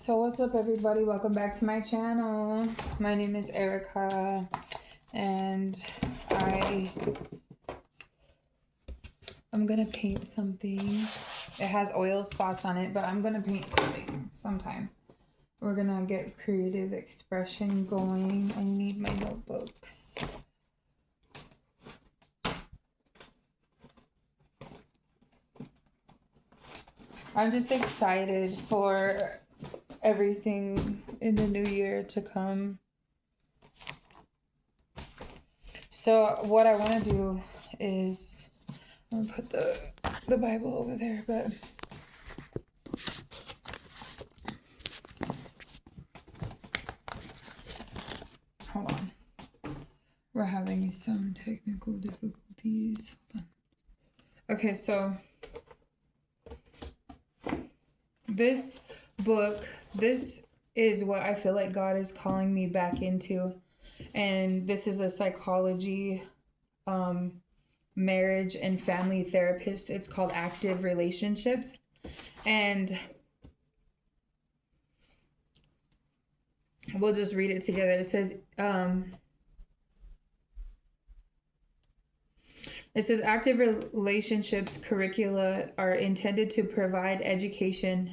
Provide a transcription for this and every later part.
So what's up, everybody? Welcome back to my channel. My name is Erica, and I'm gonna paint something. It has oil spots on it, but I'm gonna paint something sometime. We're gonna get creative expression going. I need my notebooks. I'm just excited for everything in the new year to come. So what I want to do is, I'm gonna put the Bible over there, but hold on. We're having some technical difficulties. Hold on. Okay, so this book, this is what I feel like God is calling me back into. And this is a psychology, marriage and family therapist. It's called Active Relationships. And we'll just read it together. It says, active relationships curricula are intended to provide education.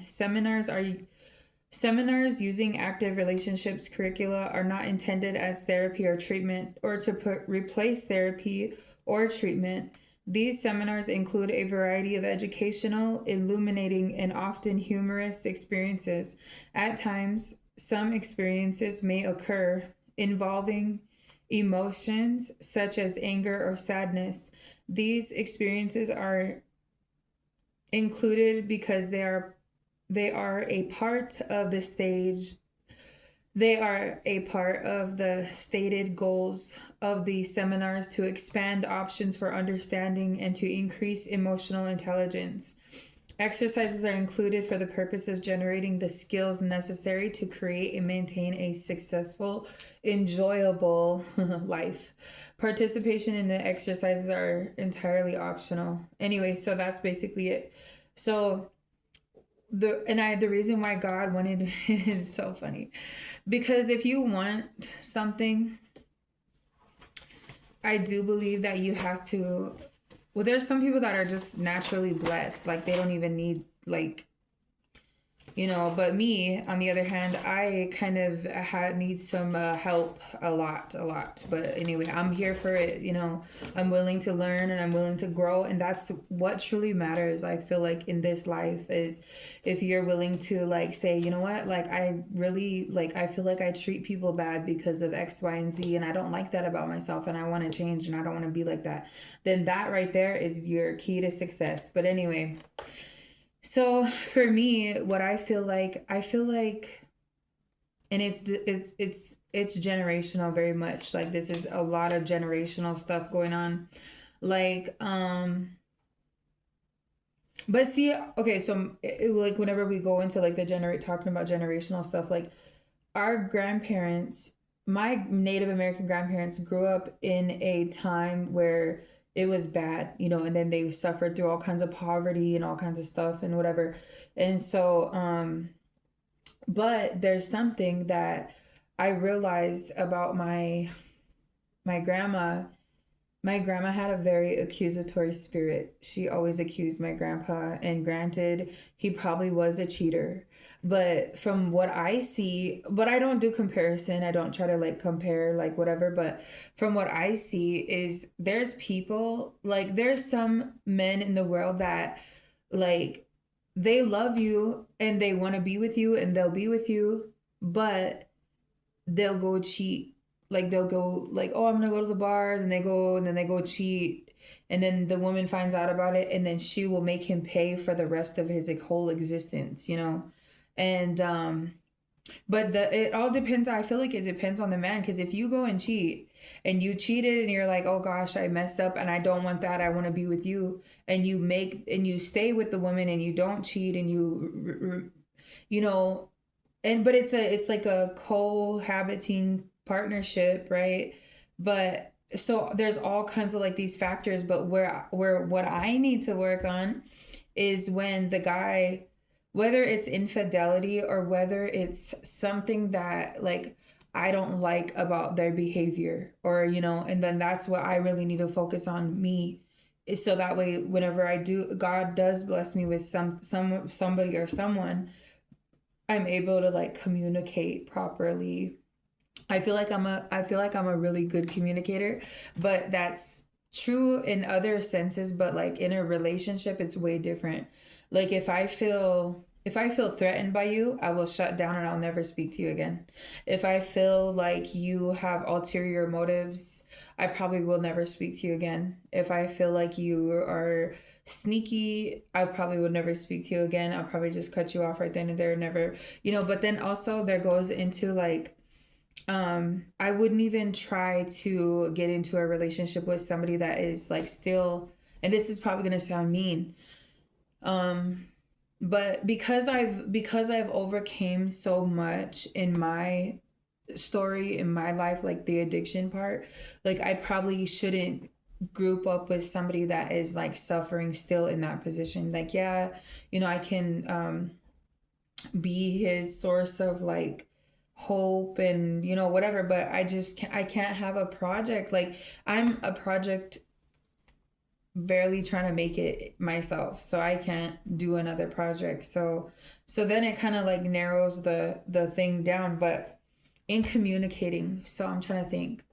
Seminars using active relationships curricula are not intended as therapy or treatment or to replace therapy or treatment. These seminars include a variety of educational, illuminating, and often humorous experiences. At times, some experiences may occur involving emotions such as anger or sadness. These experiences are included because they are a part of the stage. They are a part of the stated goals of the seminars to expand options for understanding and to increase emotional intelligence. Exercises are included for the purpose of generating the skills necessary to create and maintain a successful, enjoyable life. Participation in the exercises are entirely optional. Anyway, so that's basically it. So the reason why God wanted it's so funny, because if you want something, I do believe that you have to, well, there's some people that are just naturally blessed, like they don't even need, like, you know, but me, on the other hand, I kind of need some help a lot. But anyway, I'm here for it, you know. I'm willing to learn and I'm willing to grow, and that's what truly matters. I feel like in this life is if you're willing to, like, say, you know what, like, I really, like, I feel like I treat people bad because of X, Y, and Z, and I don't like that about myself, and I want to change, and I don't want to be like that. Then that right there is your key to success. But anyway, so for me, what I feel like, and it's generational very much. Like, this is a lot of generational stuff going on. Like, but see, okay, so like whenever we go into like talking about generational stuff, like our grandparents, my Native American grandparents grew up in a time where it was bad, you know, and then they suffered through all kinds of poverty and all kinds of stuff and whatever. And so, but there's something that I realized about my grandma. My grandma had a very accusatory spirit. She always accused my grandpa, and granted, he probably was a cheater. But from what I see, but I don't do comparison. I don't try to like compare like whatever, but from what I see is there's people, like there's some men in the world that, like, they love you and they want to be with you and they'll be with you, but they'll go cheat. Like, they'll go like, oh, I'm gonna go to the bar, and they go, and then they go cheat, and then the woman finds out about it, and then she will make him pay for the rest of his like whole existence, you know. And but it all depends. I feel like it depends on the man, because if you go and cheat and you cheated and you're like, oh gosh, I messed up and I don't want that, I want to be with you, and you stay with the woman and you don't cheat, and you know, and but it's like a cohabiting partnership, right? But so there's all kinds of like these factors, but where what I need to work on is when the guy whether it's infidelity or whether it's something that like I don't like about their behavior, or and then that's what I really need to focus on, me, is so that way whenever God does bless me with somebody or someone, I'm able to like communicate properly. I feel like I'm a really good communicator, but that's true in other senses, but like in a relationship it's way different. Like if I feel threatened by you, I will shut down and I'll never speak to you again. If I feel like you have ulterior motives, I probably will never speak to you again. If I feel like you are sneaky, I probably would never speak to you again. I'll probably just cut you off right then and there, never, but then also there goes into like I wouldn't even try to get into a relationship with somebody that is like still, and this is probably going to sound mean, um but because I've overcame so much in my story, in my life, like the addiction part, like I probably shouldn't group up with somebody that is like suffering still in that position. Like, yeah, I can be his source of like hope and whatever, but I can't have a project. Like, I'm a project, barely trying to make it myself, so I can't do another project. So then it kind of like narrows the thing down. But in communicating, so I'm trying to think,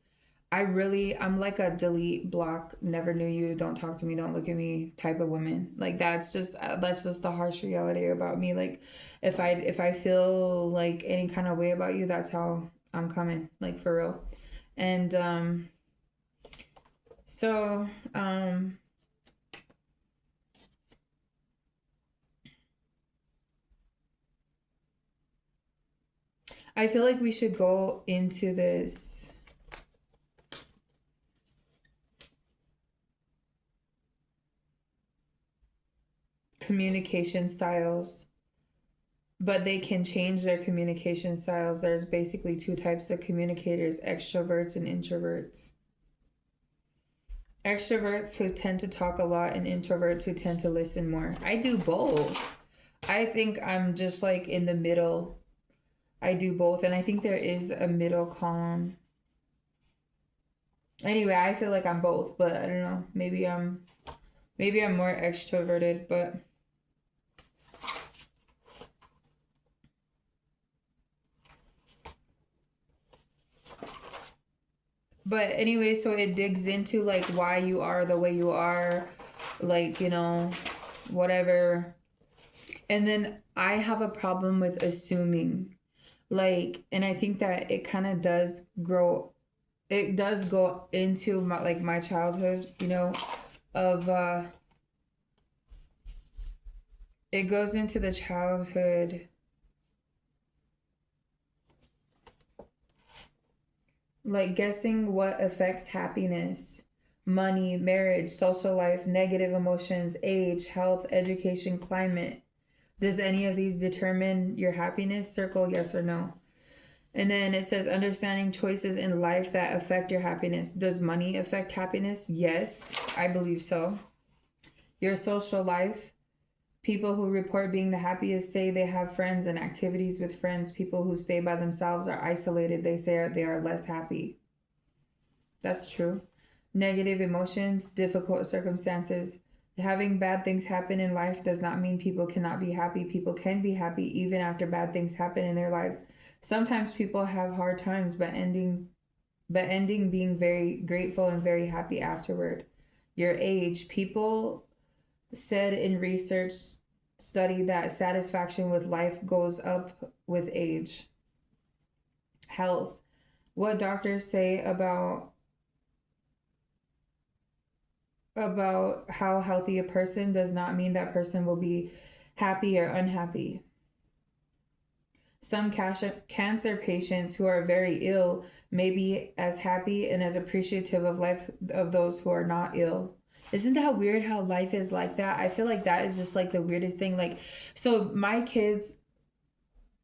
I'm like a delete, block, never knew you, don't talk to me, don't look at me type of woman. Like that's just the harsh reality about me. Like if I feel like any kind of way about you, that's how I'm coming, like for real. And so I feel like we should go into this communication styles, but they can change their communication styles. There's basically two types of communicators: extroverts and introverts. Extroverts who tend to talk a lot, and introverts who tend to listen more. I do both. I think I'm just like in the middle. I do both, and I think there is a middle column. Anyway, I feel like I'm both, but I don't know. Maybe I'm more extroverted, but anyway, so it digs into like why you are the way you are, like, whatever. And then I have a problem with assuming. Like, and I think that it kind of does go into my childhood, of it goes into the childhood, like guessing what affects happiness: money, marriage, social life, negative emotions, age, health, education, climate. Does any of these determine your happiness? Circle yes or no. And then it says understanding choices in life that affect your happiness. Does money affect happiness? Yes, I believe so. Your social life. People who report being the happiest say they have friends and activities with friends. People who stay by themselves are isolated. They say they are less happy. That's true. Negative emotions, difficult circumstances. Having bad things happen in life does not mean people cannot be happy. People can be happy even after bad things happen in their lives. Sometimes people have hard times, but ending being very grateful and very happy afterward. Your age. People said in research study that satisfaction with life goes up with age. Health. What doctors say about how healthy a person does not mean that person will be happy or unhappy. Some cancer patients who are very ill may be as happy and as appreciative of life of those who are not ill. Isn't that weird how life is like that? I feel like that is just like the weirdest thing. Like, so my kids,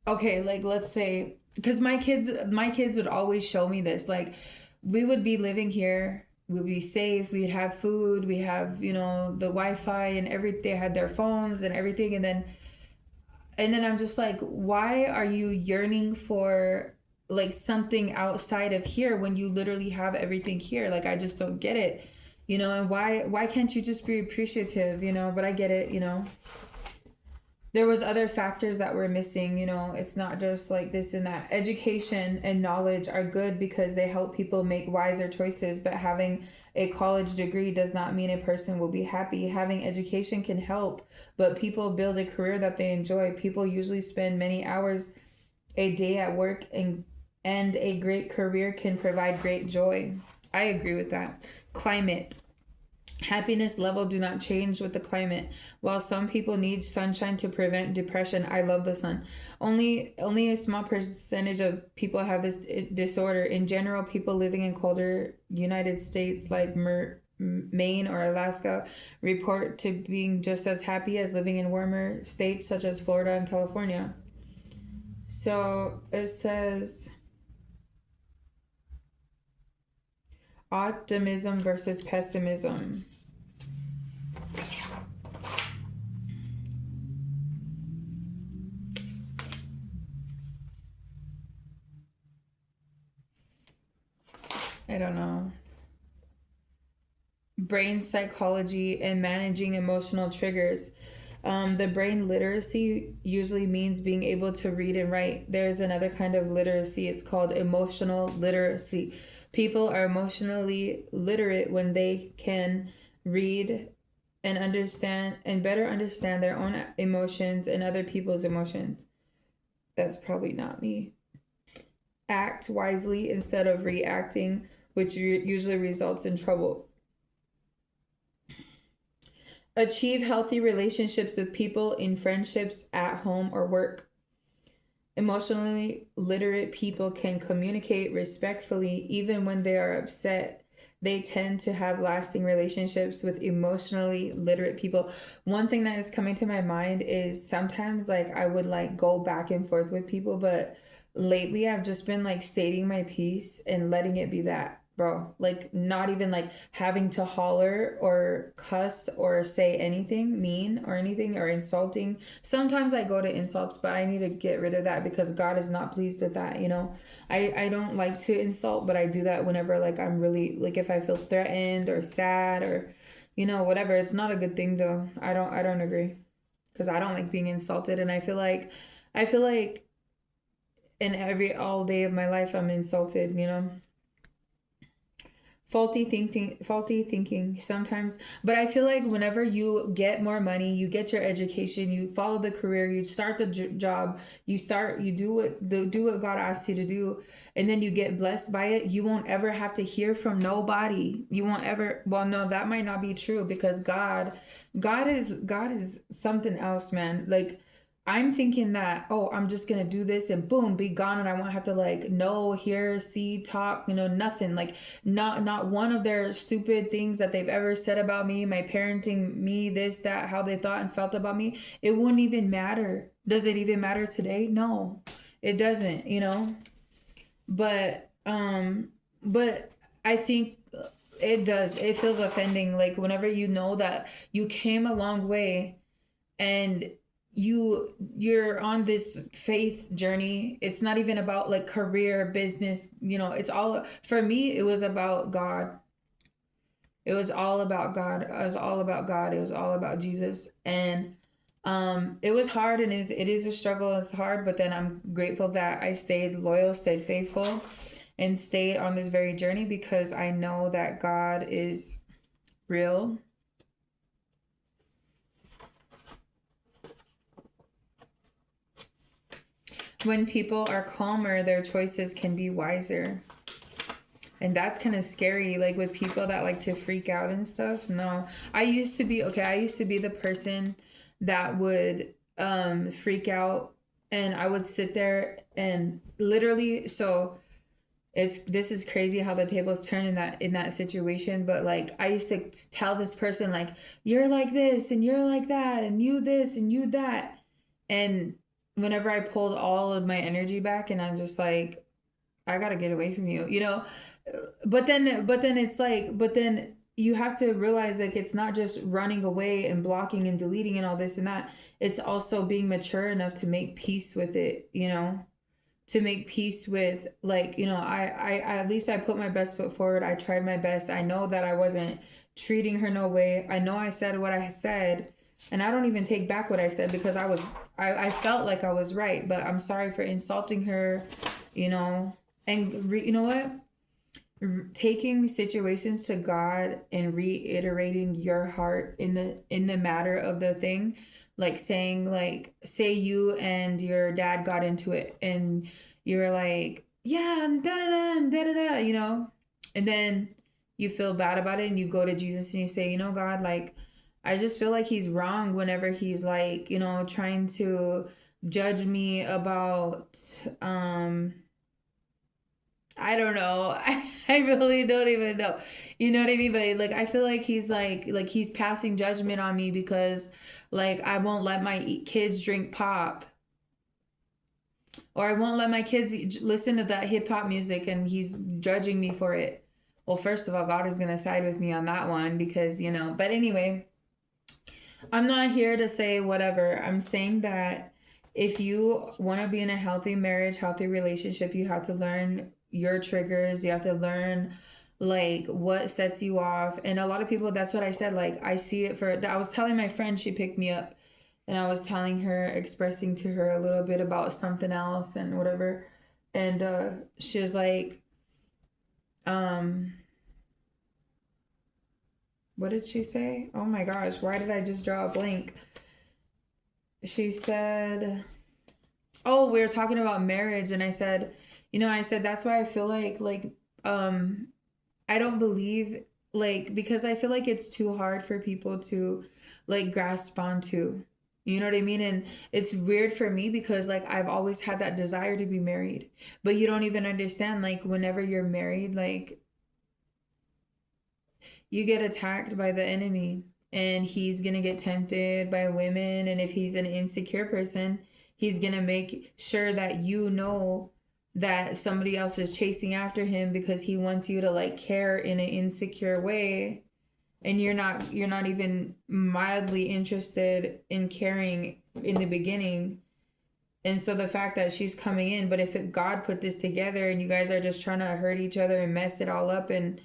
okay, like let's say, because my kids would always show me this. Like, we would be living here, we'd be safe, we'd have food, we have, the Wi-Fi and everything. They had their phones and everything, and then And then I'm just like, why are you yearning for like something outside of here when you literally have everything here? Like, I just don't get it, and why can't you just be appreciative, but I get it, there was other factors that were missing. It's not just like this and that. Education and knowledge are good because they help people make wiser choices, but having a college degree does not mean a person will be happy. Having education can help, but people build a career that they enjoy. People usually spend many hours a day at work, and a great career can provide great joy. I agree with that. Climate. Happiness level do not change with the climate. While some people need sunshine to prevent depression, I love the sun. Only a small percentage of people have this disorder. In general, people living in colder United States like Maine or Alaska report to being just as happy as living in warmer states such as Florida and California. So it says optimism versus pessimism. I don't know. Brain psychology and managing emotional triggers. The brain literacy usually means being able to read and write. There's another kind of literacy. It's called emotional literacy. People are emotionally literate when they can read and understand and better understand their own emotions and other people's emotions. That's probably not me. Act wisely instead of reacting, which usually results in trouble. Achieve healthy relationships with people in friendships, at home, or work. Emotionally literate people can communicate respectfully even when they are upset. They tend to have lasting relationships with emotionally literate people. One thing that is coming to my mind is sometimes like I would like go back and forth with people, but lately I've just been like stating my piece and letting it be that, bro. Like not even like having to holler or cuss or say anything mean or anything or insulting. Sometimes I go to insults, but I need to get rid of that because God is not pleased with that, I don't like to insult, but I do that whenever like I'm really like if I feel threatened or sad or whatever. It's not a good thing though. I don't agree because I don't like being insulted, and I feel like in all day of my life I'm insulted. Faulty thinking sometimes, but I feel like whenever you get more money, you get your education, you follow the career, you start the job, you do what God asks you to do, and then you get blessed by it, you won't ever have to hear from nobody. You won't ever, well, no, that might not be true because God is something else, man. Like I'm thinking that, oh, I'm just gonna do this and boom, be gone, and I won't have to like know, hear, see, talk, nothing. Like not one of their stupid things that they've ever said about me, my parenting, me, this, that, how they thought and felt about me. It wouldn't even matter. Does it even matter today? No, it doesn't, But I think it does. It feels offending. Like whenever you know that you came a long way and you're on this faith journey. It's not even about like career, business, it's all, for me it was about God. It was all about God. It was all about God. It was all about Jesus. And it was hard, and it is a struggle. It's hard, but then I'm grateful that I stayed loyal, stayed faithful, and stayed on this very journey because I know that God is real. When people are calmer, their choices can be wiser. And that's kind of scary, like with people that like to freak out and stuff. No, I used to be the person that would freak out, and I would sit there and literally, so this is crazy how the tables turn in that situation, but like I used to tell this person like, you're like this and you're like that and you this and you that. And whenever I pulled all of my energy back and I'm just like, I gotta get away from you, But then it's like, you have to realize like it's not just running away and blocking and deleting and all this and that. It's also being mature enough to make peace with it, you know, to make peace with like, you know, I at least I put my best foot forward. I tried my best. I know that I wasn't treating her no way. I know I said what I said, and I don't even take back what I said because I felt like I was right, but I'm sorry for insulting her, you know. And you know what? Taking situations to God and reiterating your heart in the matter of the thing, like saying like, say you and your dad got into it and you're like, yeah, and da da da and da da da, you know, and then you feel bad about it and you go to Jesus and you say, you know, God, like I just feel like he's wrong whenever he's like, you know, trying to judge me about I don't know. I really don't even know. You know what I mean? But like I feel like he's passing judgment on me because like I won't let my kids drink pop, or I won't let my kids listen to that hip hop music and he's judging me for it. Well, first of all, God is going to side with me on that one because, you know, but anyway, I'm not here to say whatever. I'm saying that if you want to be in a healthy marriage, healthy relationship, you have to learn your triggers. You have to learn like what sets you off. And a lot of people, that's what I said. Like I see it for, I was telling my friend, she picked me up and I was telling her, expressing to her a little bit about something else and whatever. And she was like, um, what did she say? Oh my gosh, why did I just draw a blank? She said, oh, we were talking about marriage, and I said, you know, I said that's why I feel like I don't believe like because I feel like it's too hard for people to like grasp onto. You know what I mean? And it's weird for me because like I've always had that desire to be married. But you don't even understand like whenever you're married, like you get attacked by the enemy and he's gonna get tempted by women, and if he's an insecure person he's gonna make sure that you know that somebody else is chasing after him because he wants you to like care in an insecure way, and you're not even mildly interested in caring in the beginning. And so the fact that she's coming in, but if God put this together and you guys are just trying to hurt each other and mess it all up and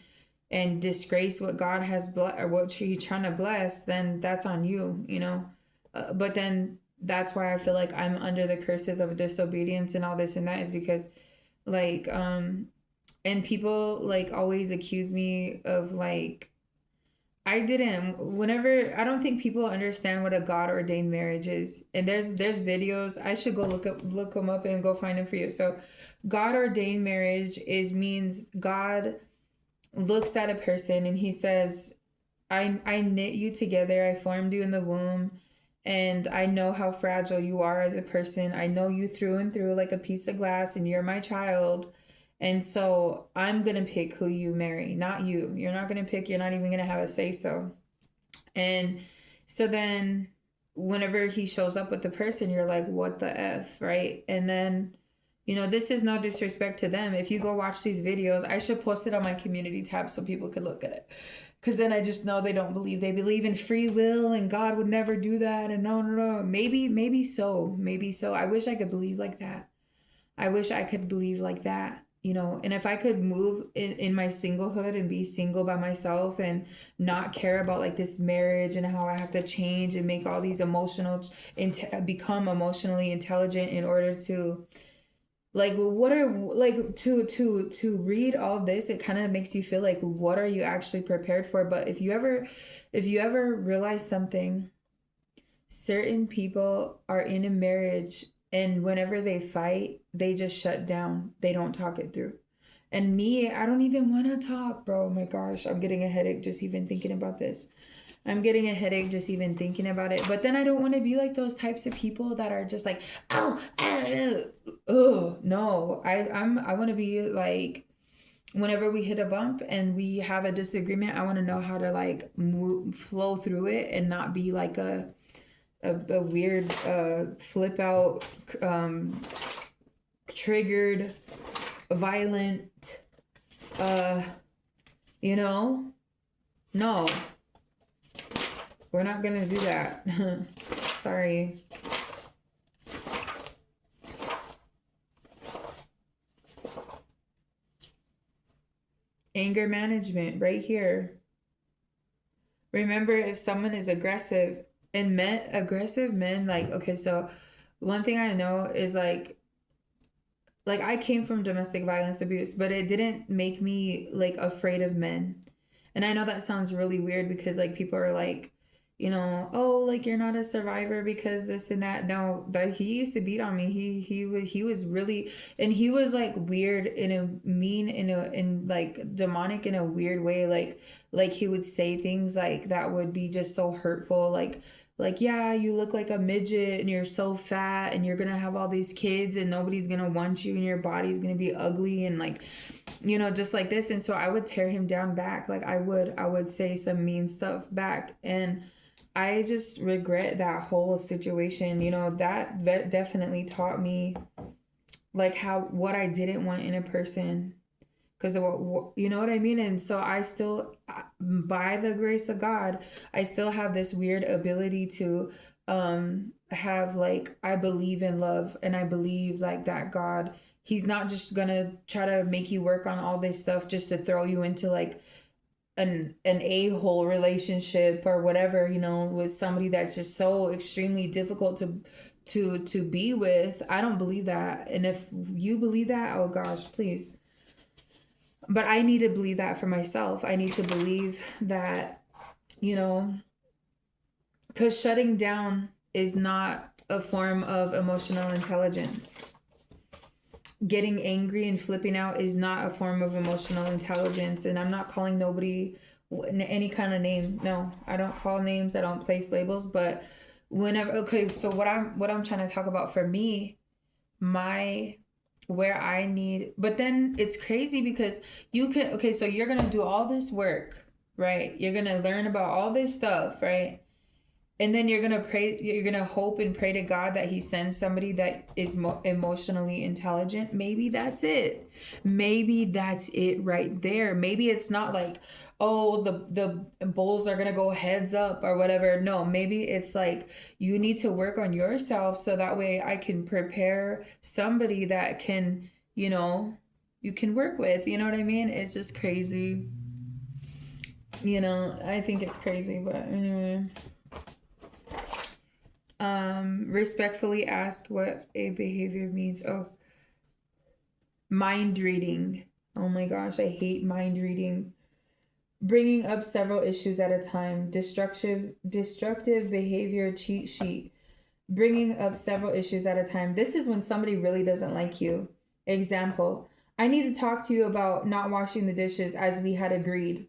disgrace what God has blessed or what He's trying to bless, then that's on you, you know. But then that's why I feel like I'm under the curses of disobedience and all this and that is because, like, and people like always accuse me of like I didn't. Whenever I don't think people understand what a God ordained marriage is, and there's videos. I should go look them up and go find them for you. So, God ordained marriage is means God looks at a person and he says, I knit you together, I formed you in the womb, and I know how fragile you are as a person. I know you through and through like a piece of glass, and you're my child. And so I'm gonna pick who you marry, not you. You're not gonna pick, you're not even gonna have a say so. And so then whenever he shows up with the person, you're like, what the F, right? And then you know, this is no disrespect to them. If you go watch these videos, I should post it on my community tab so people could look at it. Because then I just know they don't believe. They believe in free will and God would never do that. And no. Maybe so. Maybe so. I wish I could believe like that. I wish I could believe like that. You know, and if I could move in my singlehood and be single by myself and not care about like this marriage and how I have to change and make all these become emotionally intelligent in order to like what are like to read all this, it kind of makes you feel like what are you actually prepared for. But if you ever realize something, certain people are in a marriage and whenever they fight they just shut down, they don't talk it through. And me, I don't even want to talk, bro. Oh my gosh, I'm getting a headache just even thinking about this. I'm getting a headache just even thinking about it. But then I don't want to be like those types of people that are just like, oh, no. I want to be like, whenever we hit a bump and we have a disagreement, I want to know how to like flow through it and not be like a weird flip out, triggered, violent, you know. No, we're not gonna do that. Sorry. Anger management right here. Remember, if someone is aggressive, and aggressive men, like, okay, so one thing I know is like I came from domestic violence abuse, but it didn't make me like afraid of men. And I know that sounds really weird because like people are like, oh, like you're not a survivor because this and that. No, that he used to beat on me. He was really, and he was like weird in a mean in like demonic in a weird way. Like he would say things like that would be just so hurtful. Like, yeah, you look like a midget and you're so fat and you're gonna have all these kids and nobody's gonna want you and your body's gonna be ugly and like, just like this. And so I would tear him down back. Like I would say some mean stuff back. And I just regret that whole situation. That definitely taught me like what I didn't want in a person. Because you know what I mean? And so I still, by the grace of God, I still have this weird ability to have like, I believe in love and I believe like that God, he's not just gonna try to make you work on all this stuff just to throw you into like an a-hole relationship or whatever, with somebody that's just so extremely difficult to be with. I don't believe that. And if you believe that, oh gosh, please. But I need to believe that for myself. I need to believe that, because shutting down is not a form of emotional intelligence. Getting angry and flipping out is not a form of emotional intelligence. And I'm not calling nobody any kind of name. No, I don't call names. I don't place labels. But okay, so what I'm trying to talk about for me, where I need, but then it's crazy because so you're going to do all this work, right? You're going to learn about all this stuff, right? And then you're going to pray, you're going to hope and pray to God that he sends somebody that is emotionally intelligent. Maybe that's it. Maybe that's it right there. Maybe it's not like, oh, the bulls are going to go heads up or whatever. No, maybe it's like you need to work on yourself so that way I can prepare somebody that can, you can work with. You know what I mean? It's just crazy. I think it's crazy, but anyway. Respectfully ask what a behavior means. Oh, mind reading. Oh my gosh, I hate mind reading. Bringing up several issues at a time. Destructive behavior cheat sheet. Bringing up several issues at a time. This is when somebody really doesn't like you. Example, I need to talk to you about not washing the dishes as we had agreed.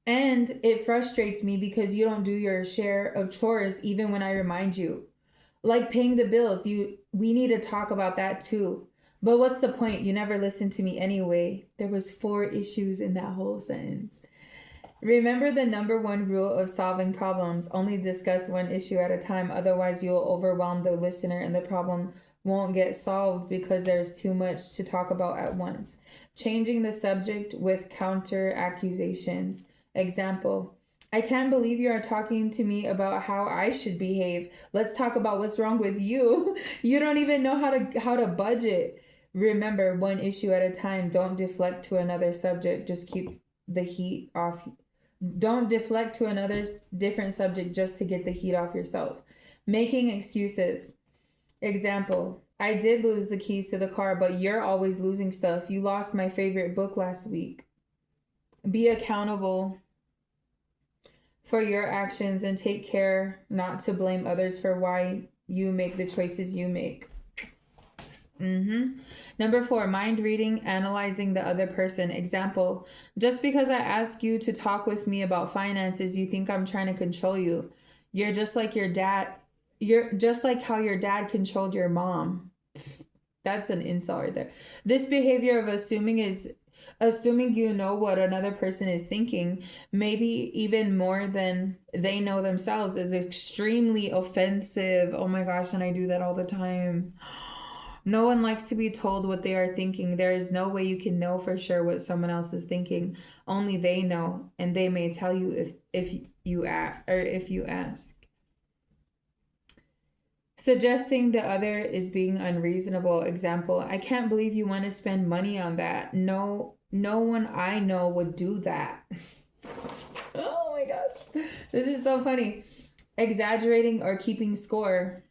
And it frustrates me because you don't do your share of chores even when I remind you. Like paying the bills, we need to talk about that too. But what's the point? You never listened to me anyway. There was 4 issues in that whole sentence. Remember the number 1 rule of solving problems. Only discuss one issue at a time. Otherwise, you'll overwhelm the listener and the problem won't get solved because there's too much to talk about at once. Changing the subject with counter accusations. Example, I can't believe you are talking to me about how I should behave. Let's talk about what's wrong with you. You don't even know how to budget. Remember, one issue at a time. Don't deflect to another subject. Just keep the heat off. Don't deflect to another different subject just to get the heat off yourself. Making excuses. Example, I did lose the keys to the car, but you're always losing stuff. You lost my favorite book last week. Be accountable for your actions and take care not to blame others for why you make the choices you make. Number 4, mind reading, analyzing the other person. Example, just because I ask you to talk with me about finances, you think I'm trying to control you. You're just like your dad. You're just like how your dad controlled your mom. That's an insult right there. This behavior of assuming you know what another person is thinking, maybe even more than they know themselves, is extremely offensive. Oh my gosh, and I do that all the time. No one likes to be told what they are thinking. There is no way you can know for sure what someone else is thinking. Only they know, and they may tell you if you ask, or if you ask. Suggesting the other is being unreasonable. Example, I can't believe you want to spend money on that. No one I know would do that. Oh my gosh. This is so funny. Exaggerating or keeping score.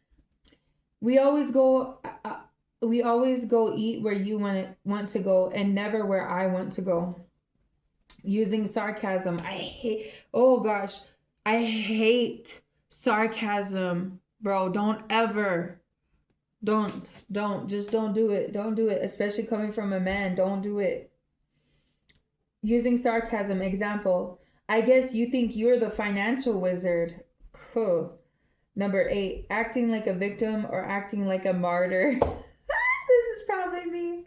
We always go eat where you want to go and never where I want to go. Using sarcasm. Oh gosh. I hate sarcasm. Bro, don't just don't do it. Don't do it, especially coming from a man. Don't do it. Using sarcasm. Example, I guess you think you're the financial wizard. Huh. Number 8, acting like a victim or acting like a martyr. This is probably me.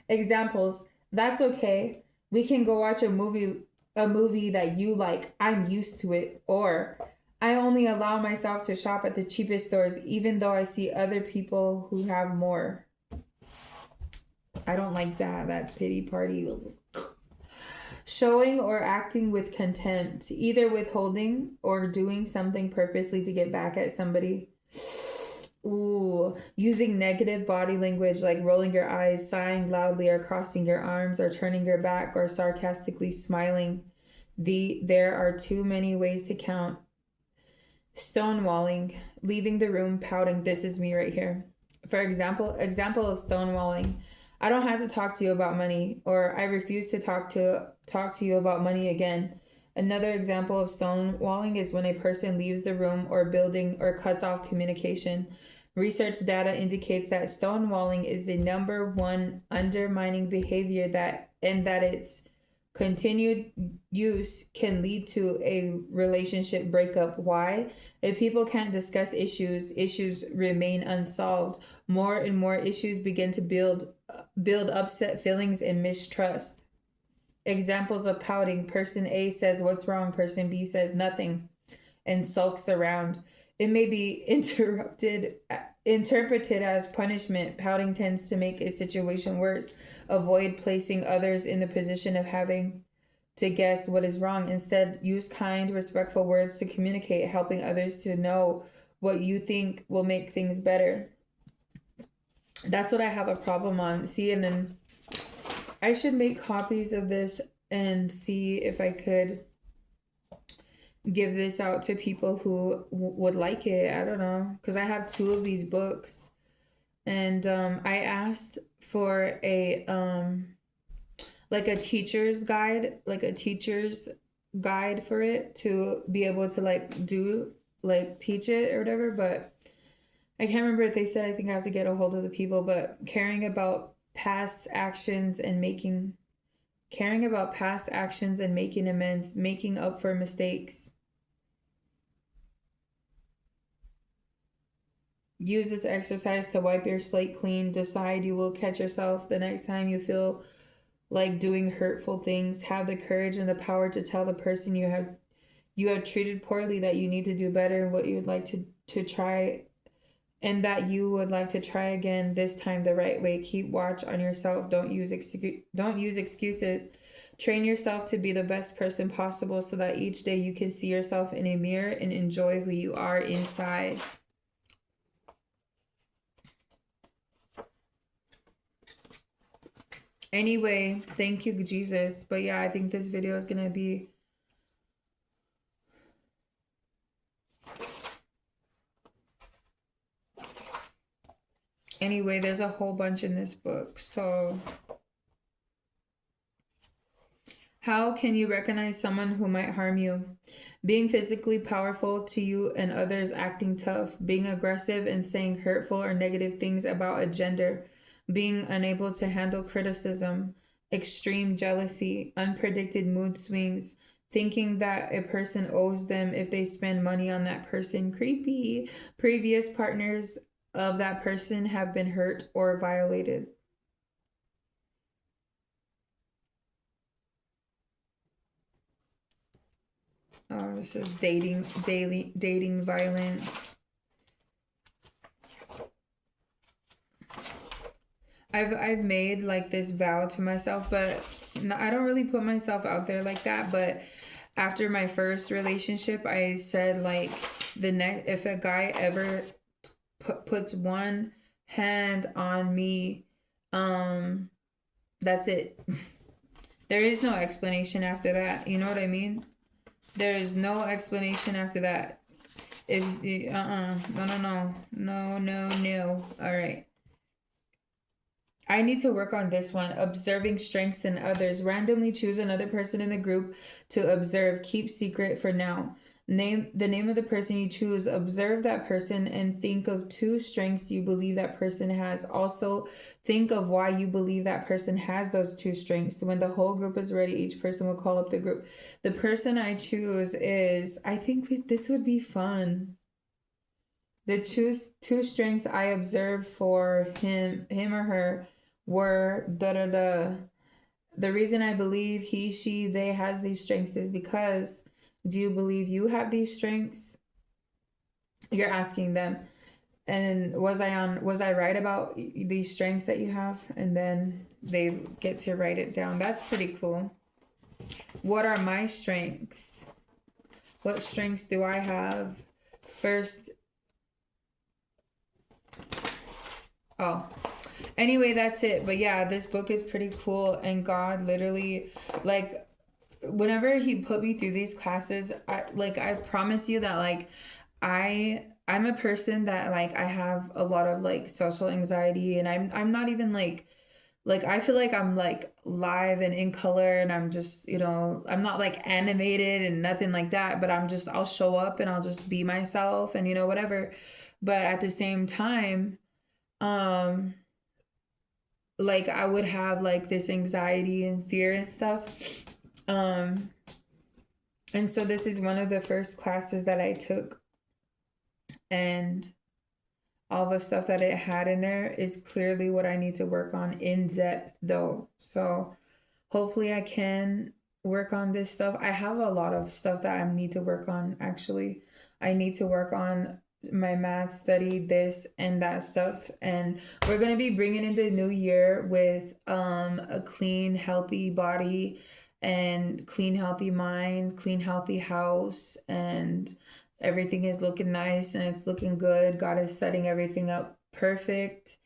Examples, that's okay. We can go watch a movie that you like. I'm used to it. Or, I only allow myself to shop at the cheapest stores even though I see other people who have more. I don't like that pity party. Showing or acting with contempt, either withholding or doing something purposely to get back at somebody. Ooh, using negative body language like rolling your eyes, sighing loudly, or crossing your arms, or turning your back, or sarcastically smiling. There are too many ways to count. Stonewalling, leaving the room, pouting. This is me right here. For example of stonewalling. I don't have to talk to you about money, or I refuse to talk to you about money again. Another example of stonewalling is when a person leaves the room or building or cuts off communication. Research data indicates that stonewalling is the number one undermining behavior that its continued use can lead to a relationship breakup. Why? If people can't discuss issues remain unsolved. More and more issues begin to build upset feelings and mistrust. Examples of pouting. Person A says, "What's wrong?" Person B says, "Nothing," and sulks around. It may be interpreted as punishment. Pouting tends to make a situation worse. Avoid placing others in the position of having to guess what is wrong. Instead, use kind, respectful words to communicate, helping others to know what you think will make things better. That's what I have a problem on. See, and then I should make copies of this and see if I could give this out to people who would like it. I don't know, because I have 2 of these books, and I asked for a like a teacher's guide, for it to be able to teach it or whatever, but I can't remember if they said. I think I have to get a hold of the people. But caring about past actions and making amends, making up for mistakes. Use this exercise to wipe your slate clean. Decide you will catch yourself the next time you feel like doing hurtful things. Have the courage and the power to tell the person you have treated poorly that you need to do better, and what you would like to try, and that you would like to try again, this time the right way. Keep watch on yourself. Don't use excuses. Train yourself to be the best person possible so that each day you can see yourself in a mirror and enjoy who you are inside. Anyway, thank you, Jesus. But yeah, I think this video is going to be... Anyway, there's a whole bunch in this book. So, how can you recognize someone who might harm you? Being physically powerful to you and others, acting tough, being aggressive and saying hurtful or negative things about a gender, being unable to handle criticism, extreme jealousy, unpredicted mood swings, thinking that a person owes them if they spend money on that person, creepy, previous partners of that person have been hurt or violated. Oh, this is dating violence. I've made like this vow to myself, but no, I don't really put myself out there like that. But after my first relationship, I said like the next if a guy ever puts one hand on me, um, that's it. There is no explanation after that. You know what I mean? There's no explanation after that. If no. All right. I need to work on this one. Observing strengths in others. Randomly choose another person in the group to observe. Keep secret for now. Name the name of the person you choose. Observe that person and think of 2 strengths you believe that person has. Also, think of why you believe that person has those 2 strengths. When the whole group is ready, each person will call up the group. The person I choose is, I think this would be fun. The 2 strengths I observed for him or her were da da da. The reason I believe he, she, they has these strengths is because, do you believe you have these strengths? You're asking them. And was I right about these strengths that you have? And then they get to write it down. That's pretty cool. What are my strengths? What strengths do I have? First, oh, anyway, that's it. But yeah, this book is pretty cool. And God literally, like, whenever he put me through these classes, I promise you that like I'm a person that like I have a lot of like social anxiety, and I'm not even like I feel like I'm like live and in color, and I'm just, I'm not like animated and nothing like that, but I'll show up and I'll just be myself and whatever. But at the same time, um like I would have like this anxiety and fear and stuff. Um and so this is one of the first classes that I took, and all the stuff that it had in there is clearly what I need to work on in depth though. So hopefully I can work on this stuff. I have a lot of stuff that I need to work on actually. I need to work on my math study, this and that stuff, and we're going to be bringing in the new year with a clean healthy body and clean healthy mind, clean healthy house, and everything is looking nice and it's looking good. God is setting everything up perfect,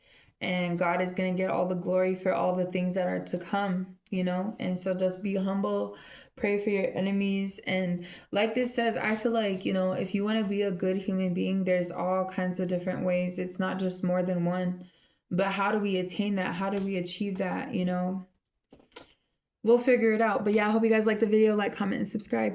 and God is going to get all the glory for all the things that are to come, And so just be humble, pray for your enemies. And like this says, I feel like, if you want to be a good human being, there's all kinds of different ways. It's not just more than one. But how do we attain that? How do we achieve that? We'll figure it out. But yeah, I hope you guys like the video. Like, comment, and subscribe.